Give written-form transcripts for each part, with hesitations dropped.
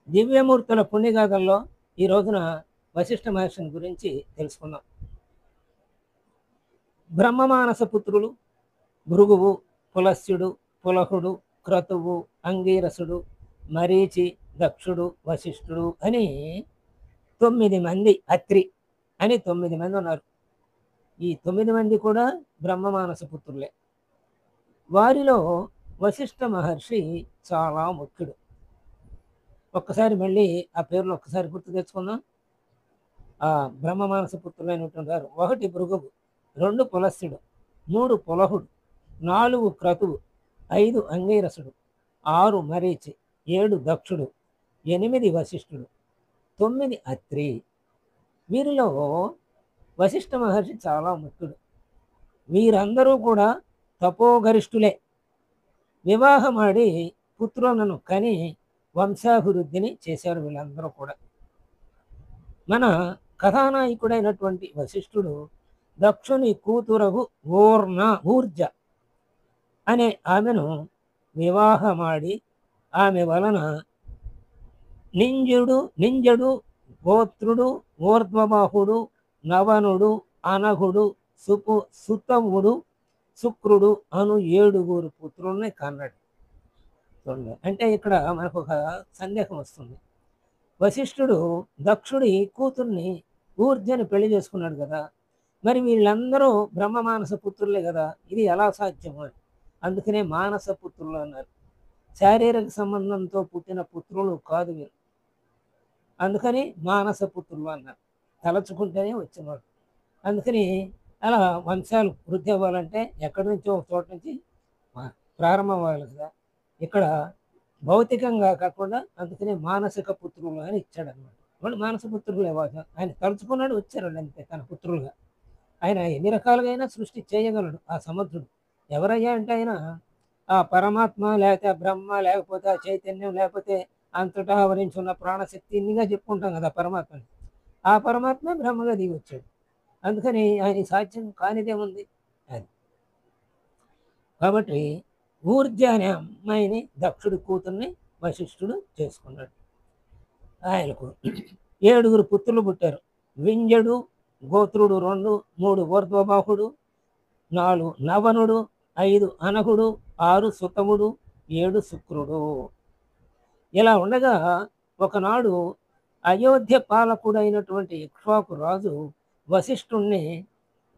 దివ్యమూర్తుల పుణ్యగాథల్లో ఈ రోజున వశిష్ఠ మహర్షిని గురించి తెలుసుకుందాం. బ్రహ్మమానస పుత్రులు భృగువు, పులస్త్యుడు, పులహుడు, క్రతువు, అంగీరసుడు, మరీచి, దక్షుడు, వశిష్ఠుడు అని 9 మంది, అత్రి అని 9 మంది ఉన్నారు. ఈ 9 మంది కూడా బ్రహ్మమానస పుత్రులే. వారిలో వశిష్ఠ మహర్షి చాలా ముఖ్యుడు. ఒక్కసారి మళ్ళీ ఆ పేర్లు ఒక్కసారి గుర్తు తెచ్చుకుందాం. ఆ బ్రహ్మమానస పుత్రులైనటువంటి వారు 1 భృగువు, 2 పులస్త్యుడు, 3 పులహుడు, 4 క్రతువు, 5 అంగీరసుడు, 6 మరీచి, 7 దక్షుడు, 8 వశిష్ఠుడు, 9 అత్రి. వీరిలో వశిష్ఠ మహర్షి చాలా ముఖ్యుడు. వీరందరూ కూడా తపోగరిష్ఠులే. వివాహమాడి పుత్రులను కని వంశాభివృద్ధిని చేశారు వీళ్ళందరూ కూడా. మన కథానాయకుడైనటువంటి వశిష్ఠుడు దక్షుని కూతురగు ఊర్జ అనే ఆమెను వివాహమాడి ఆమె వలన నింజడు, గోత్రుడు, ఊర్ధ్వబాహుడు, నవనుడు, అనఘుడు, సుతవుడు, శుక్రుడు అను 7 పుత్రుల్ని కన్నాడు. చూడండి, అంటే ఇక్కడ మనకు ఒక సందేహం వస్తుంది. వశిష్ఠుడు దక్షుడి కూతుర్ని ఊర్జని పెళ్లి చేసుకున్నాడు కదా, మరి వీళ్ళందరూ బ్రహ్మమానస పుత్రులే కదా, ఇది ఎలా సాధ్యము అని. అందుకనే మానస పుత్రులు అన్నారు. శారీరక సంబంధంతో పుట్టిన పుత్రులు కాదు వీరు, అందుకని మానస పుత్రులు అన్నారు. తలచుకుంటేనే వచ్చినవాడు. అందుకని అలా వంశాలు వృద్ధి అవ్వాలంటే ఎక్కడి నుంచో ఒక చోట నుంచి ప్రారంభం అవ్వాలి కదా. ఇక్కడ భౌతికంగా కాకుండా అందుకనే మానసిక పుత్రులు అని ఇచ్చాడనమాట. వాళ్ళు మానస పుత్రులు ఆయన తలుచుకున్నాడు, వచ్చారు అంతే తన పుత్రులుగా. ఆయన ఎన్ని రకాలుగా అయినా సృష్టి చేయగలడు ఆ సమర్థుడు. ఎవరయ్యా అంటే ఆయన ఆ పరమాత్మ, లేకపోతే ఆ బ్రహ్మ, లేకపోతే ఆ చైతన్యం, లేకపోతే అంతటా ఆవరించి ఉన్న ప్రాణశక్తి, ఇన్నిగా చెప్పుకుంటాం కదా పరమాత్మని. ఆ పరమాత్మ బ్రహ్మగా దిగి వచ్చాడు. అందుకని ఆయన సాధ్యం కానిదేముంది అది. కాబట్టి ఊర్జ అనే అమ్మాయిని దక్షుడి కూతుర్ని వశిష్ఠుడు చేసుకున్నాడు. ఆయనకు 7 పుత్రులు పుట్టారు. వింజడు, గోత్రుడు 2, 3 ఊర్ధ్వబాహుడు, 4 నవనుడు, 5 అనఘుడు, 6 సుతముడు, 7 శుక్రుడు. ఇలా ఉండగా ఒకనాడు అయోధ్య పాలకుడైనటువంటి ఇక్ష్వాకు రాజు వశిష్ఠుణ్ణి,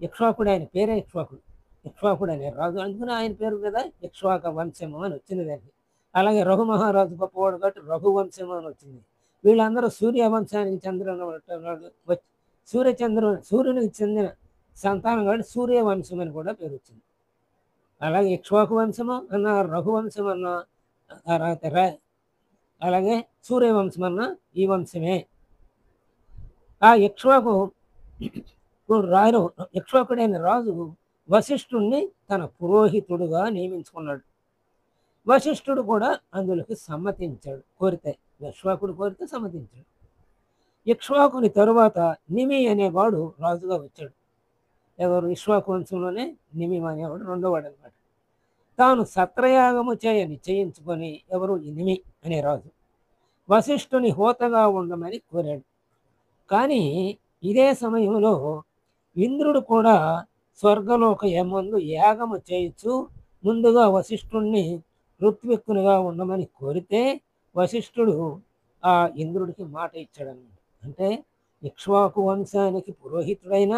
ఇక్ష్వాకుడు ఆయన పేరే ఇక్ష్వాకుడు అనే రాజు, అందుకని ఆయన పేరు కదా ఇక్ష్వాక వంశము అని వచ్చింది దానికి. అలాగే రఘు మహారాజు గొప్పవాడు కాబట్టి రఘువంశము అని వచ్చింది. వీళ్ళందరూ సూర్యవంశానికి చెందిన సూర్యునికి చెందిన సంతానం కాబట్టి సూర్యవంశం అని కూడా పేరు వచ్చింది. అలాగే ఇక్ష్వాకు వంశము అన్న, రఘువంశం అన్న, అలాగే సూర్యవంశం అన్న ఈ వంశమే. ఆ ఇక్ష్వాకుడైన రాజు వశిష్ఠుణ్ణి తన పురోహితుడుగా నియమించుకున్నాడు. వశిష్ఠుడు కూడా అందులోకి సమ్మతించాడు. ఇక్ష్వాకుడు కోరితే సమ్మతించాడు. ఇక్ష్వాకుని తరువాత నిమి అనేవాడు రాజుగా వచ్చాడు. ఎవరు? ఇక్ష్వాకు వంశంలోనే నిమి అనేవాడు రెండోవాడు అనమాట. తాను సత్రయాగము చేయ నిశ్చయించుకొని ఎవరు? నిమి అనే రాజు వశిష్ఠుని హోతగా ఉండమని కోరాడు. కానీ ఇదే సమయంలో ఇంద్రుడు కూడా స్వర్గలోక యమందు యాగము చేయొచ్చు ముందుగా వశిష్ఠుణ్ణి ఋత్విక్కునిగా ఉండమని కోరితే వశిష్ఠుడు ఆ ఇంద్రుడికి మాట ఇచ్చాడనమాట. అంటే ఇక్ష్వాకు వంశానికి పురోహితుడైన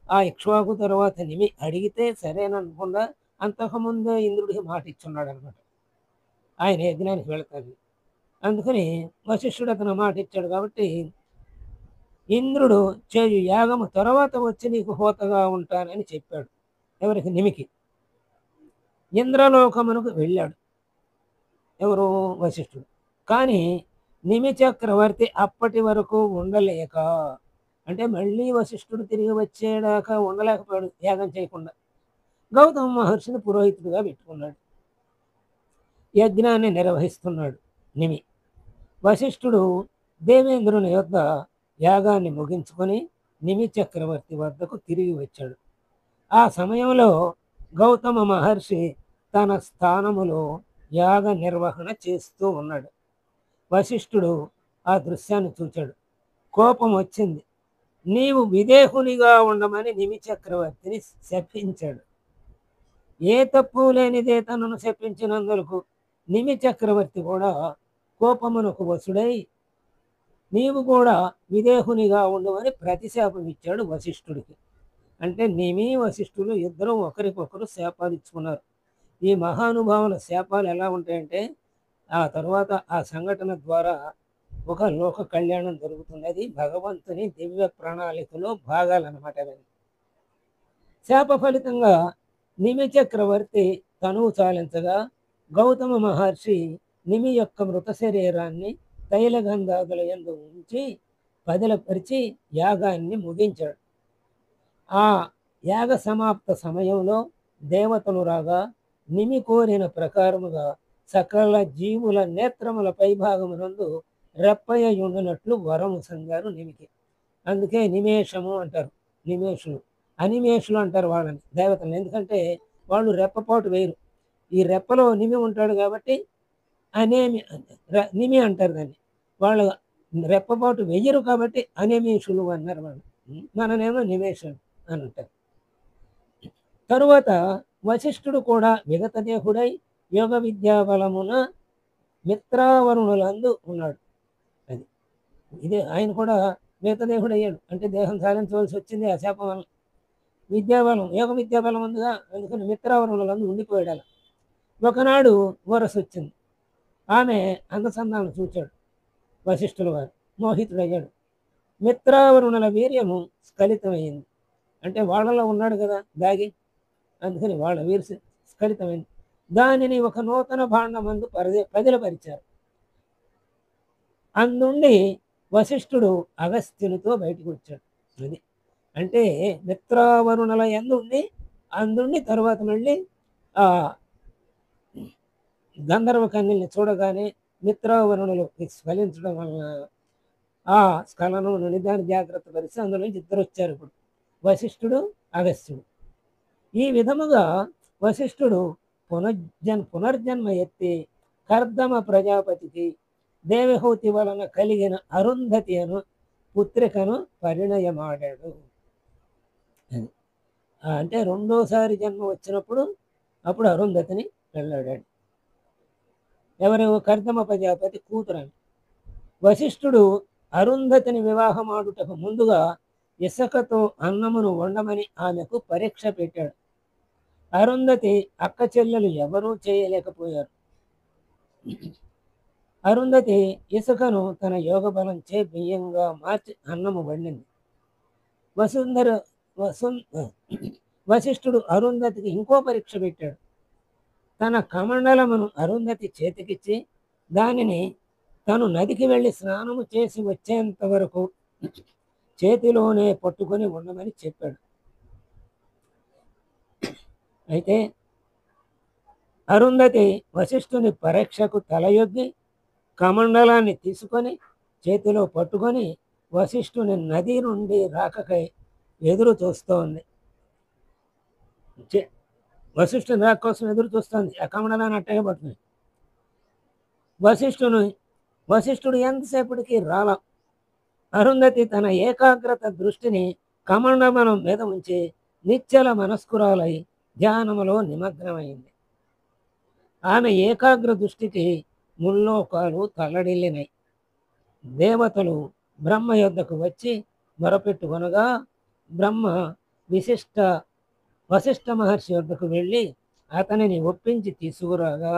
ఆ ఇక్ష్వాకు తర్వాత నిమి అడిగితే సరేననుకుండా అంతకుముందే ఇంద్రుడికి మాట ఇచ్చున్నాడు అనమాట. ఆయన యజ్ఞానికి వెళతాడు. అందుకని వశిష్ఠుడు అతను మాట ఇచ్చాడు కాబట్టి ఇంద్రుడు చేయు యాగము తర్వాత వచ్చి నీకు హోతగా ఉంటానని చెప్పాడు. ఎవరికి? నిమికి. ఇంద్రలోకమునకు వెళ్ళాడు ఎవరు? వశిష్ఠుడు. కానీ నిమి చక్రవర్తి అప్పటి వరకు ఉండలేక, అంటే మళ్ళీ వశిష్ఠుడు తిరిగి వచ్చేదాకా ఉండలేకపోయాడు యాగం చేయకుండా. గౌతమ మహర్షిని పురోహితుడిగా పెట్టుకున్నాడు. యజ్ఞాన్ని నిర్వహిస్తున్నాడు నిమి. వశిష్ఠుడు దేవేంద్రుని యొద్ద యాగాన్ని ముగించుకొని నిమి చక్రవర్తి వద్దకు తిరిగి వచ్చాడు. ఆ సమయంలో గౌతమ మహర్షి తన స్థానములో యాగ నిర్వహణ చేస్తూ ఉన్నాడు. వశిష్ఠుడు ఆ దృశ్యాన్ని చూచాడు. కోపం వచ్చింది. నీవు విదేహునిగా ఉండమని నిమి చక్రవర్తిని శపించాడు. ఏ తప్పు లేనిదే తనను శపించినందులకు నిమి చక్రవర్తి కూడా కోపమునకు వసుడై నీవు కూడా విదేహునిగా ఉండమని ప్రతిశాపం ఇచ్చాడు వశిష్ఠుడికి. అంటే నిమి వశిష్ఠులు ఇద్దరు ఒకరికొకరు శాపాలు ఇచ్చుకున్నారు. ఈ మహానుభావుల శాపాలు ఎలా ఉంటాయంటే ఆ తర్వాత ఆ సంఘటన ద్వారా ఒక లోక కళ్యాణం జరుగుతుంది. అది భగవంతుని దివ్య ప్రణాళికలో భాగాలన్నమాట అవన్నీ. శాప ఫలితంగా నిమి చక్రవర్తి తనువు చాలించగా గౌతమ మహర్షి నిమి యొక్క మృత శరీరాన్ని తైలగంధాదుల యందు ఉంచి పదిలపరిచి యాగాన్ని ముగించాడు. ఆ యాగ సమాప్త సమయంలో దేవతలు రాగా నిమి కోరిన ప్రకారముగా సకల జీవుల నేత్రముల పైభాగమునందు రెప్పయ్య ఉండినట్లు వరము సంగారు నిమికి. అందుకే నిమేషము అంటారు. నిమేషులు అనిమేషులు అంటారు వాళ్ళని దేవతలు. ఎందుకంటే వాళ్ళు రెప్పపాటు వేయరు. ఈ రెప్పలో నిమి ఉంటాడు కాబట్టి అనేమి నిమి అంటారు దాన్ని. వాళ్ళు రెప్పపాటు వెయ్యరు కాబట్టి అనేమీషులు అన్నారు వాళ్ళు. మననేమో నిమేషులు అని అంటారు. తరువాత వశిష్ఠుడు కూడా విగత దేహుడై యోగ విద్యా బలమున మిత్రావరుణులందు ఉన్నాడు. అది ఇదే ఆయన కూడా మిగతదేహుడు అయ్యాడు. అంటే దేహం సాధించవలసి వచ్చింది ఆ శాపం వల్ల. విద్యాబలం యోగ విద్యాబలం ఉందిగా, అందుకని మిత్రావరుణులందు ఉండిపోయాడు. అలా ఒకనాడు వరస వచ్చింది. ఆమె అందచందాలను చూచాడు వశిష్ఠుల వారు. మోహితుడయ్యాడు. మిత్రావరుణుల వీర్యము స్ఖలితమైంది. అంటే వాళ్ళలో ఉన్నాడు కదా దాగి, అందుకని వాళ్ళ వీరు స్ఖలితమైంది. దానిని ఒక నూతన భాండమందు పదిలపరిచారు. అందుండి వశిష్ఠుడు అగస్త్యునితో బయటకు వచ్చాడు. అది అంటే మిత్రావరుణుల యందుండి అందుండి తర్వాత మళ్ళీ ఆ గంధర్వ కన్యల్ని చూడగానే మిత్రావరుణులు స్ఖలించడం వలన ఆ స్ఖలనం నుండి దాన్ని జాగ్రత్త పరిచి అందులో నుంచి ఇద్దరు వచ్చారు. ఇప్పుడు వశిష్ఠుడు అగస్త్యుడు. ఈ విధముగా వశిష్ఠుడు పునర్జన్మ ఎత్తి కర్దమ ప్రజాపతికి దేవహూతి వలన కలిగిన అరుంధతి అను పుత్రికను పరిణయమాడాడు. అంటే రెండోసారి జన్మ వచ్చినప్పుడు అప్పుడు అరుంధతిని వెళ్ళాడాడు. ఎవరు? కర్దమ ప్రజాపతి కూతురని. వశిష్ఠుడు అరుంధతిని వివాహమాడుటకు ముందుగా ఇసుకతో అన్నమును వండమని ఆమెకు పరీక్ష పెట్టాడు. అరుంధతి అక్క చెల్లెలు ఎవరూ చేయలేకపోయారు. అరుంధతి ఇసుకను తన యోగ బలం చే బియ్యంగా మార్చి అన్నము వండింది. వశిష్ఠుడు అరుంధతికి ఇంకో పరీక్ష పెట్టాడు. తన కమండలమును అరుంధతి చేతికిచ్చి దానిని తను నదికి వెళ్ళి స్నానము చేసి వచ్చేంత వరకు చేతిలోనే పట్టుకొని ఉండమని చెప్పాడు. అయితే అరుంధతి వశిష్ఠుని పరీక్షకు తలయొగ్గి కమండలాన్ని తీసుకొని చేతిలో పట్టుకొని వశిష్ఠుని నది నుండి రాకకై ఎదురు చూస్తోంది. వశిష్ఠుని రాక కోసం ఎదురు చూస్తోంది. ఆ కమండలాన్ని అట్టగా పట్టుకుని వశిష్ఠుడు ఎంతసేపటికి రాల. అరుంధతి తన ఏకాగ్రత దృష్టిని కమండలం మీద ఉంచి నిశ్చల మనస్కురాలై ధ్యానములో నిమగ్నమైంది. ఆమె ఏకాగ్ర దృష్టికి ముల్లోకాలు తల్లడిల్లినాయి. దేవతలు బ్రహ్మ యొద్దకు వచ్చి మొరపెట్టుకొనగా బ్రహ్మ వశిష్ఠ మహర్షి వద్దకు వెళ్ళి అతనిని ఒప్పించి తీసుకురాగా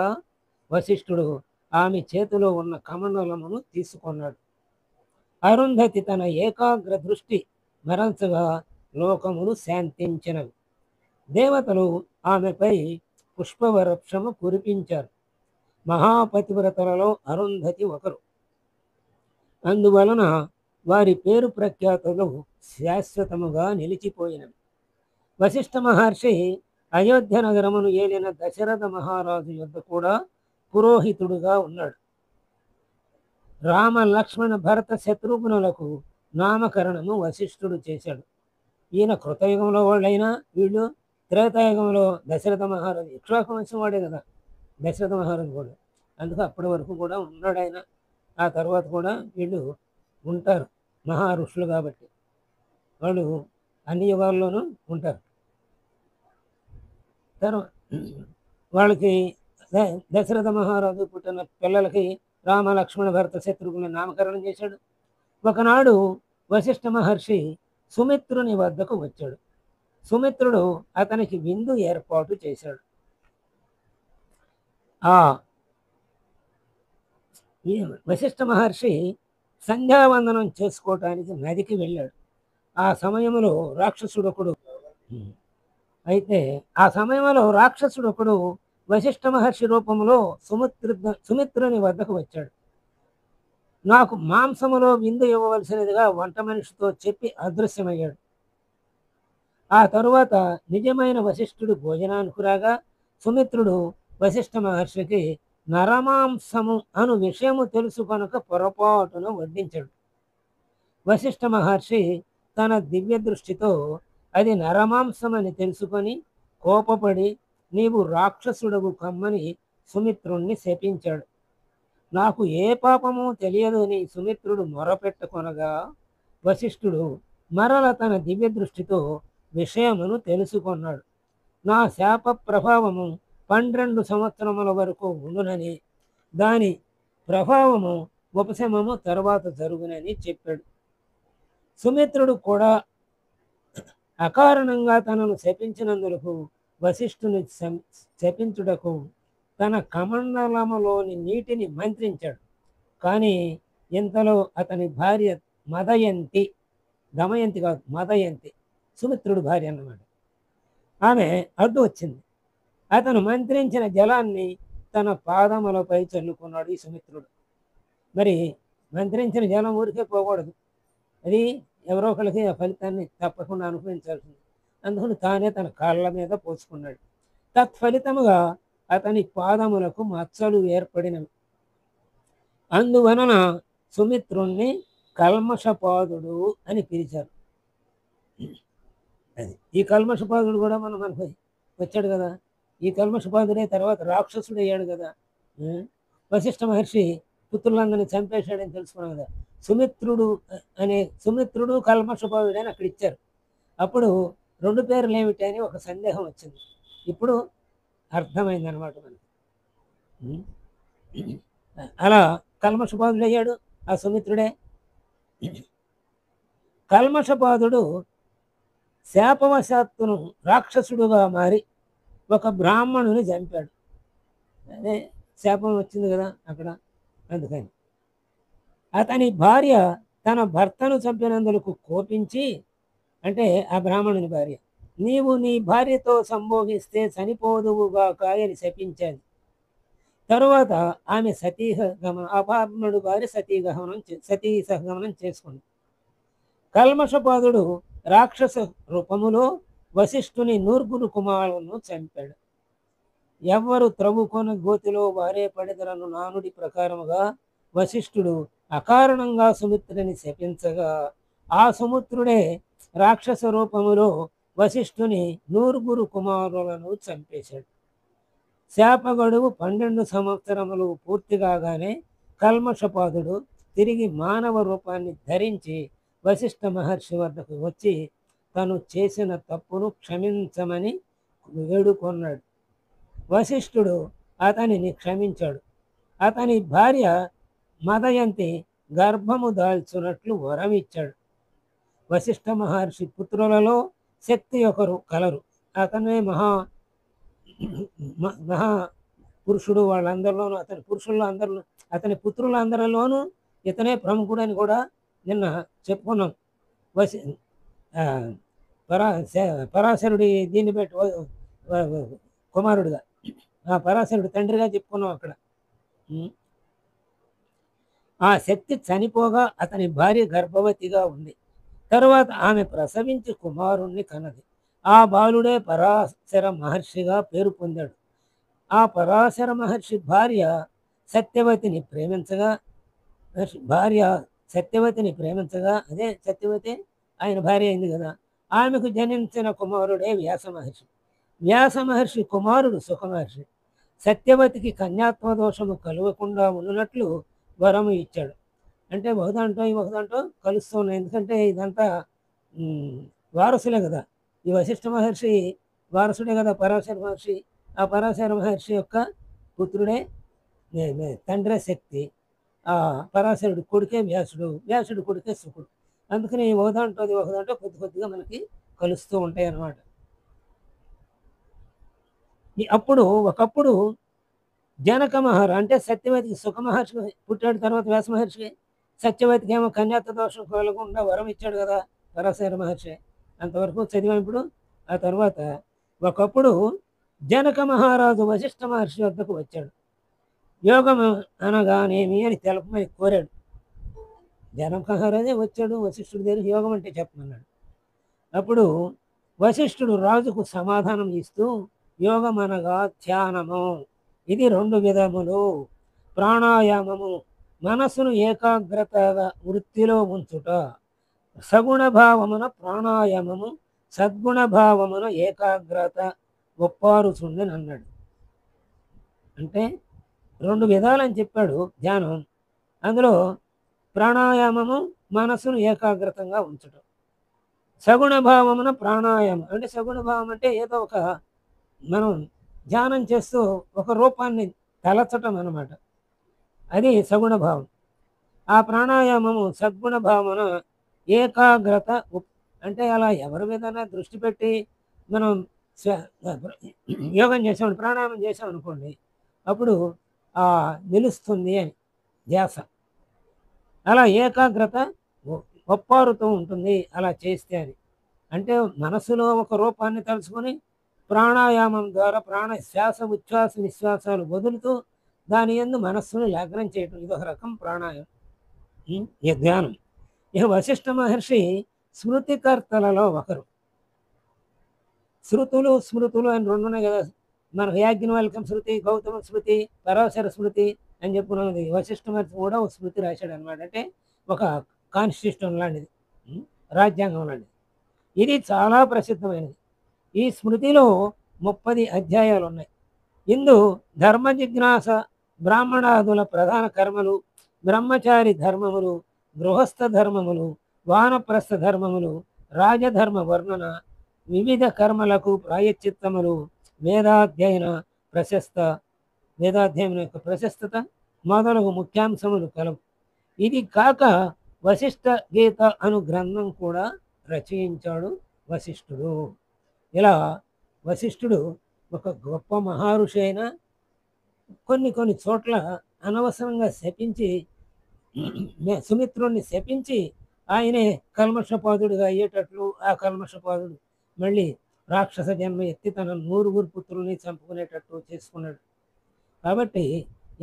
వశిష్ఠుడు ఆమె చేతిలో ఉన్న కమండలమును తీసుకున్నాడు. అరుంధతి తన ఏకాగ్ర దృష్టి మరల్చగా లోకములు శాంతించినవి. దేవతలు ఆమెపై పుష్పవృక్షము కురిపించారు. మహాపతివ్రతలలో అరుంధతి ఒకరు. అందువలన వారి పేరు ప్రఖ్యాతులు శాశ్వతముగా నిలిచిపోయినవి. వశిష్ఠ మహర్షి అయోధ్య నగరమును ఏలిన దశరథ మహారాజు యొద్ద కూడా పురోహితుడుగా ఉన్నాడు. రామ లక్ష్మణ భరత శత్రుఘ్నులకు నామకరణము వశిష్ఠుడు చేశాడు. ఈయన కృతయుగంలో వాళ్ళైనా వీళ్ళు త్రేతాయుగంలో దశరథ మహారాజు ఇక్ష్వాకు వంశం వాడే కదా దశరథ మహారాజు కూడా. అందుకు అప్పటి వరకు కూడా ఉన్నాడు ఆయన. ఆ తర్వాత కూడా వీళ్ళు ఉంటారు. మహా ఋషులు కాబట్టి వాళ్ళు అన్ని యుగాల్లోనూ ఉంటారు. తర్వా వాళ్ళకి దశరథ మహారాజు పుట్టిన పిల్లలకి రామ లక్ష్మణ భరత శత్రుఘ్నుల నామకరణం చేశాడు. ఒకనాడు వశిష్ఠ మహర్షి సుమిత్రుని వద్దకు వచ్చాడు. సుమిత్రుడు అతనికి విందు ఏర్పాటు చేశాడు. ఆ వశిష్ఠ మహర్షి సంధ్యావందనం చేసుకోవటానికి నదికి వెళ్ళాడు. ఆ సమయంలో రాక్షసుడొకడు అయితే ఆ సమయంలో రాక్షసుడొకడు వశిష్ఠ మహర్షి రూపంలో సుమిత్రుని వద్దకు వచ్చాడు. నాకు మాంసములో విందు ఇవ్వవలసినదిగా వంట మనిషితో చెప్పి అదృశ్యమయ్యాడు. ఆ తరువాత నిజమైన వశిష్ఠుడు భోజనానికి రాగా సుమిత్రుడు వశిష్ఠ మహర్షికి నరమాంసము అను విషయము తెలుసు కనుక పొరపాటున వడ్డించాడు. వశిష్ఠ మహర్షి తన దివ్య దృష్టితో అది నరమాంసమని తెలుసుకొని కోపపడి నీవు రాక్షసుడవు కమ్మని సుమిత్రుణ్ణి శపించాడు. నాకు ఏ పాపము తెలియదు అని సుమిత్రుడు మొరపెట్టుకొనగా వశిష్ఠుడు మరల తన దివ్య దృష్టితో విషయమును తెలుసుకున్నాడు. నా శాప ప్రభావము 12 సంవత్సరముల వరకు ఉండునని దాని ప్రభావము ఉపశమము తర్వాత జరుగునని చెప్పాడు. సుమిత్రుడు కూడా అకారణంగా తనను శపించినందుకు వశిష్ఠుని శపించుటకు తన కమండలములోని నీటిని మంత్రించాడు. కానీ ఇంతలో అతని భార్య దమయంతి కాదు మదయంతి, సుమిత్రుడు భార్య అన్నమాట, ఆమె అడ్డు వచ్చింది. అతను మంత్రించిన జలాన్ని తన పాదములపై చల్లుకున్నాడు ఈ సుమిత్రుడు. మరి మంత్రించిన జలం ఊరికే పోకూడదు, అది ఎవరో ఒకరికి ఆ ఫలితాన్ని తప్పకుండా అనుభవించాల్సింది. అందుకని తానే తన కాళ్ళ మీద పోసుకున్నాడు. తత్ఫలితముగా అతని పాదములకు మచ్చలు ఏర్పడినవి. అందువలన సుమిత్రుణ్ణి కల్మషపాదుడు అని పిలిచారు. అది ఈ కల్మషపాదుడు కూడా మనకు వచ్చాడు కదా. ఈ కల్మషపాదుడే తర్వాత రాక్షసుడు అయ్యాడు కదా. వశిష్ఠ మహర్షి పుత్రులందరినీ చంపేశాడని తెలుసుకున్నాం కదా. సుమిత్రుడు కల్మషపాదుడు అని అక్కడ ఇచ్చారు. అప్పుడు 2 పేర్లు ఏమిటి అని ఒక సందేహం వచ్చింది. ఇప్పుడు అర్థమైంది అనమాట మనకి. అలా కల్మషపాదుడు అయ్యాడు ఆ సుమిత్రుడే. కల్మషపాదుడు శాపవశాత్తును రాక్షసుడుగా మారి ఒక బ్రాహ్మణుని చంపాడు. అదే శాపం వచ్చింది కదా అక్కడ, అందుకని అతని భార్య తన భర్తను చంపినందుకు కోపించి, అంటే ఆ బ్రాహ్మణుని భార్య, నీవు నీ భార్యతో సంభోగిస్తే చనిపోదువుగాక అని శపించాది. తరువాత ఆమె ఆ బ్రాహ్మణుడు భార్య సతీ సహగమనం చేసుకుంది. కల్మషపాదుడు రాక్షస రూపములో వశిష్ఠుని 9 కుమారులను చంపాడు. ఎవ్వరు త్రవ్వుకొని గోతిలో వారే పడెదరను నానుడి ప్రకారముగా వశిష్ఠుడు అకారణంగా సుమిత్రుని శపించగా ఆ సుమిత్రుడే రాక్షస రూపములో వశిష్ఠుని 9 కుమారులను చంపేశాడు. శాప గడువు 12 సంవత్సరములు పూర్తి కాగానే కల్మషపాదుడు తిరిగి మానవ రూపాన్ని ధరించి వశిష్ఠ మహర్షి వద్దకు వచ్చి తను చేసిన తప్పును క్షమించమని వేడుకొన్నాడు. వశిష్ఠుడు అతనిని క్షమించాడు. అతని భార్య మదయంతి గర్భము దాల్చున్నట్లు వరం ఇచ్చాడు. వశిష్ఠ మహర్షి పుత్రులలో శక్తి ఒకరు కలరు. అతనే మహా పురుషుడు. వాళ్ళందరిలోనూ అతని పుత్రులందరిలోనూ ఇతనే ప్రముఖుడని కూడా నిన్న చెప్పుకున్నాం. పరాశరుడి దీన్ని పెట్టి కుమారుడుగా, పరాశరుడు తండ్రిగా చెప్పుకున్నాం అక్కడ. ఆ శక్తి చనిపోగా అతని భార్య గర్భవతిగా ఉంది. తరువాత ఆమె ప్రసవించి కుమారుణ్ణి కన్నది. ఆ బాలుడే పరాశర మహర్షిగా పేరు పొందాడు. ఆ పరాశర మహర్షి భార్య సత్యవతిని ప్రేమించగా అదే సత్యవతి ఆయన భార్య అయింది కదా. ఆమెకు జనించిన కుమారుడే వ్యాస మహర్షి. వ్యాస మహర్షి కుమారుడు సుఖ మహర్షి. సత్యవతికి కన్యాత్వ దోషము కలగకుండా ఉన్నట్లు వరం ఇచ్చాడు. అంటే ఒకదాంట్లో ఒకదాంట్లో కలుస్తూ ఉన్నాయి. ఎందుకంటే ఇదంతా హ్మ్, వారసులే కదా! ఈ వశిష్ఠ మహర్షి వారసుడే కదా పరాశర మహర్షి. ఆ పరాశర మహర్షి యొక్క పుత్రుడే తండ్రే శక్తి. పరాశరుడి కొడుకే వ్యాసుడు. వ్యాసుడి కొడుకే శుకుడు. అందుకని ఒకదాంట్లో కొద్ది కొద్దిగా మనకి కలుస్తూ ఉంటాయన్నమాట. అప్పుడు ఒకప్పుడు జనక అంటే సత్యవతికి సుఖ మహర్షి పుట్టాడు. తర్వాత వ్యాస మహర్షి సత్యవతికి ఏమో కన్యాత్వ దోషం కలగకుండా వరం ఇచ్చాడు కదా పరాశర మహర్షి. అంతవరకు చదివాం ఇప్పుడు. ఆ తర్వాత ఒకప్పుడు జనక మహారాజు వశిష్ఠ మహర్షి వద్దకు వచ్చాడు. యోగం అనగానేమి అని తెలపమని కోరాడు. జనక మహారాజే వచ్చాడు వశిష్ఠుడి దగ్గర యోగం అంటే చెప్పమన్నాడు. అప్పుడు వశిష్ఠుడు రాజుకు సమాధానం ఇస్తూ యోగం అనగా ధ్యానము, ఇది 2 విధములు. ప్రాణాయామము మనసును ఏకాగ్రతగా వృత్తిలో ఉంచుట, సగుణ భావమున ప్రాణాయామము, సద్గుణ భావమున ఏకాగ్రత ఒప్పారుచుందని అన్నాడు. అంటే 2 విధాలని చెప్పాడు ధ్యానం. అందులో ప్రాణాయామము మనసును ఏకాగ్రతంగా ఉంచటం, సగుణ భావమున ప్రాణాయామం అంటే సగుణ భావం అంటే ఏదో ఒక మనం ధ్యానం చేస్తూ ఒక రూపాన్ని తలచటం అన్నమాట. అది సగుణ భావం. ఆ ప్రాణాయామము సద్గుణ భావన ఏకాగ్రత అంటే అలా ఎవరి మీదైనా దృష్టి పెట్టి మనం యోగం చేసాం ప్రాణాయామం చేసాం అనుకోండి, అప్పుడు నిలుస్తుంది అని ధ్యాస. అలా ఏకాగ్రత ఒప్పారుతూ ఉంటుంది అలా చేస్తే అని. అంటే మనసులో ఒక రూపాన్ని తలుచుకొని ప్రాణాయామం ద్వారా శ్వాస ఉచ్ఛ్వాస నిశ్వాసాలు వదులుతూ దాని యందు మనస్సును లగ్నం చేయటం, ఇదొక రకం ప్రాణాయామం, ఈ ధ్యానం. ఇక వశిష్ఠ మహర్షి స్మృతికర్తలలో ఒకరు. స్మృతులు అని 2 ఉన్నాయి కదా. మనకు యాజ్ఞవల్క్యం స్మృతి, గౌతమ స్మృతి, పరాశర స్మృతి అని చెప్పుకున్నది. వశిష్ఠ మహర్షి కూడా ఒక స్మృతి రాశాడు అనమాట. అంటే ఒక కాన్స్టిట్యూషన్ లాంటిది, రాజ్యాంగం లాంటిది. ఇది చాలా ప్రసిద్ధమైనది. ఈ స్మృతిలో 30 అధ్యాయాలు ఉన్నాయి. ఇందు ధర్మ జిజ్ఞాస, బ్రాహ్మణాదుల ప్రధాన కర్మలు, బ్రహ్మచారి ధర్మములు, గృహస్థ ధర్మములు, వానప్రస్థ ధర్మములు, రాజధర్మ వర్ణన, వివిధ కర్మలకు ప్రాయశ్చిత్తములు, వేదాధ్యయనం యొక్క ప్రశస్తత మొదలగు ముఖ్యాంశములు కలవు. ఇది కాక వశిష్ఠ గీత అను గ్రంథం కూడా రచయించాడు వశిష్ఠుడు. ఇలా వశిష్ఠుడు ఒక గొప్ప మహర్షి అయినా కొన్ని చోట్ల అనవసరంగా శపించి సుమిత్రుణ్ణి శపించి ఆయనే కల్మషపాదుడిగా అయ్యేటట్లు, ఆ కల్మషపాదుడు మళ్ళీ రాక్షస జన్మ ఎత్తి తన 100 పుత్రుల్ని చంపుకునేటట్టు చేసుకున్నాడు. కాబట్టి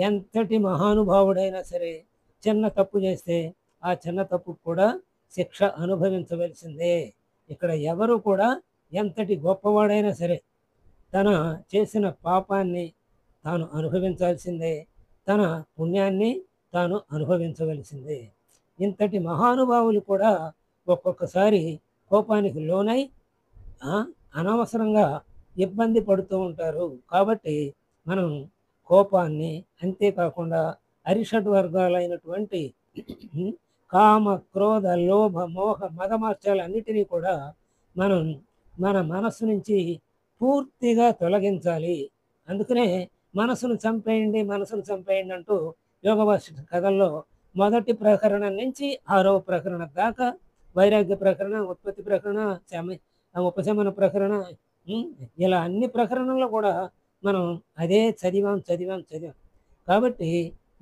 ఎంతటి మహానుభావుడైనా సరే చిన్న తప్పు చేస్తే ఆ చిన్న తప్పు కూడా శిక్ష అనుభవించవలసిందే. ఇక్కడ ఎవరు కూడా ఎంతటి గొప్పవాడైనా సరే తన చేసిన పాపాన్ని తాను అనుభవించాల్సిందే, తన పుణ్యాన్ని తాను అనుభవించవలసిందే. ఇంతటి మహానుభావులు కూడా ఒక్కొక్కసారి కోపానికి లోనై అనవసరంగా ఇబ్బంది పడుతూ ఉంటారు. కాబట్టి మనం కోపాన్ని, అంతేకాకుండా అరిషడ్ వర్గాలైనటువంటి కామ, క్రోధ, లోభ, మోహ, మదమార్చాలన్నిటినీ కూడా మనం మన మనస్సు నుంచి పూర్తిగా తొలగించాలి. అందుకనే మనసును చంపేయండి అంటూ యోగ వాసిష్ఠ కథల్లో మొదటి ప్రకరణం నుంచి 6వ ప్రకరణం దాకా వైరాగ్య ప్రకరణ, ఉత్పత్తి ప్రకరణ, ఉపశమన ప్రకరణ, ఇలా అన్ని ప్రకరణంలో కూడా మనం అదే చదివాం. కాబట్టి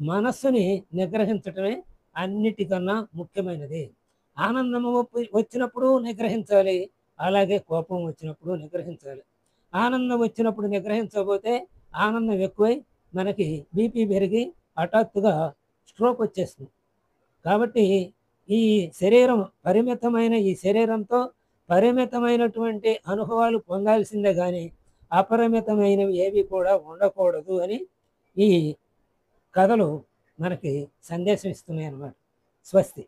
మనస్సుని నిగ్రహించటమే అన్నిటికన్నా ముఖ్యమైనది. ఆనందము వచ్చినప్పుడు నిగ్రహించాలి, అలాగే కోపం వచ్చినప్పుడు నిగ్రహించాలి. ఆనందం వచ్చినప్పుడు నిగ్రహించకపోతే ఆనందం ఎక్కువై మనకి బీపీ పెరిగి హఠాత్తుగా స్ట్రోక్ వచ్చేస్తుంది. కాబట్టి ఈ శరీరం ఈ శరీరంతో పరిమితమైనటువంటి అనుభవాలు పొందాల్సిందే కానీ అపరిమితమైనవి ఏవి కూడా ఉండకూడదు అని ఈ కథలు మనకి సందేశం ఇస్తున్నాయి అన్నమాట. స్వస్తి.